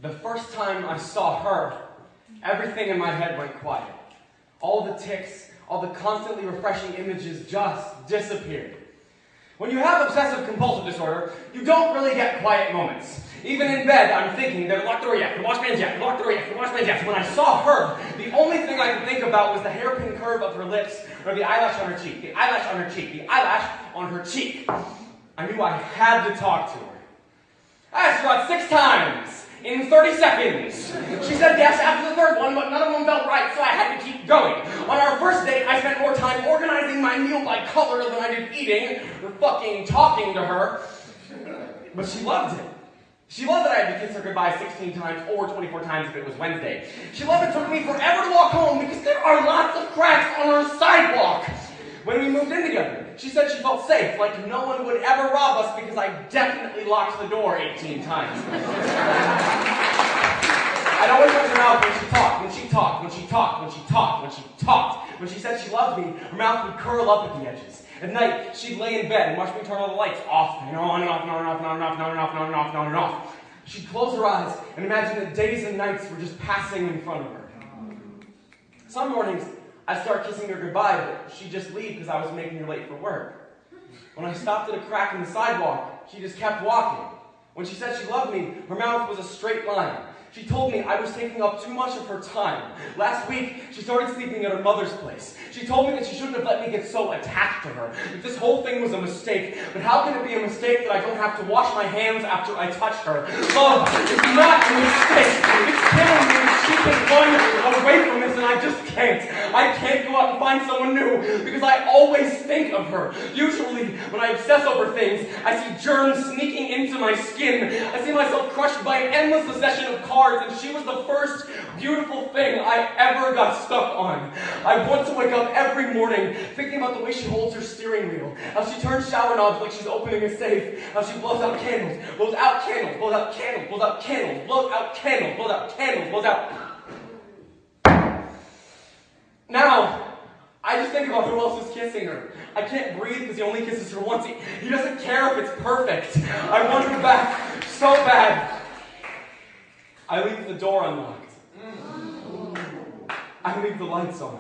The first time I saw her, everything in my head went quiet. All the tics, all the constantly refreshing images just disappeared. When you have obsessive-compulsive disorder, you don't really get quiet moments. Even in bed, I'm thinking, they're locked door yet, the washman's yet, the locked door yet, the washman's yet. So when I saw her, the only thing I could think about was the hairpin curve of her lips, or the eyelash on her cheek, the eyelash on her cheek, the eyelash on her cheek. I knew I had to talk to her. I asked her out 6 times, in 30 seconds. She said yes after the 3rd one, but none of them felt right, so I had to keep going. On our first date, I spent more time organizing my meal by color than I did eating, or fucking talking to her. But she loved it. She loved that I had to kiss her goodbye 16 times, or 24 times if it was Wednesday. She loved it took me forever to walk home, because there are lots of cracks on our sidewalk. When we moved in together, she said she felt safe, like no one would ever rob us because I definitely locked the door 18 times. I'd always watch her mouth when she talked, when she talked, when she talked, when she talked, when she talked. When she said she loved me, her mouth would curl up at the edges. At night, she'd lay in bed and watch me turn all the lights off and on and off and on and off and on and off and on and off and on and off and on and off. She'd close her eyes and imagine that days and nights were just passing in front of her. Some mornings, I'd start kissing her goodbye, but she'd just leave because I was making her late for work. When I stopped at a crack in the sidewalk, she just kept walking. When she said she loved me, her mouth was a straight line. She told me I was taking up too much of her time. Last week, she started sleeping at her mother's place. She told me that she shouldn't have let me get so attached to her, that this whole thing was a mistake. But how can it be a mistake that I don't have to wash my hands after I touch her? Love is not a mistake. It's killing me that she can run away from this, and I just can't. I can't go out and find someone new, because I always think of her. Usually, when I obsess over things, I see germs sneaking into my skin. I see myself crushed by an endless succession of cards, and she was the first beautiful thing I ever got stuck on. I want to wake up every morning thinking about the way she holds her steering wheel, how she turns shower knobs like she's opening a safe, how she blows out candles, blows out candles, blows out candles, blows out candles, blows out candles, blows out candles, blows out. Now, I just think about who else is kissing her. I can't breathe because he only kisses her once. He doesn't care if it's perfect. I want her back so bad. I leave the door unlocked. I leave the lights on.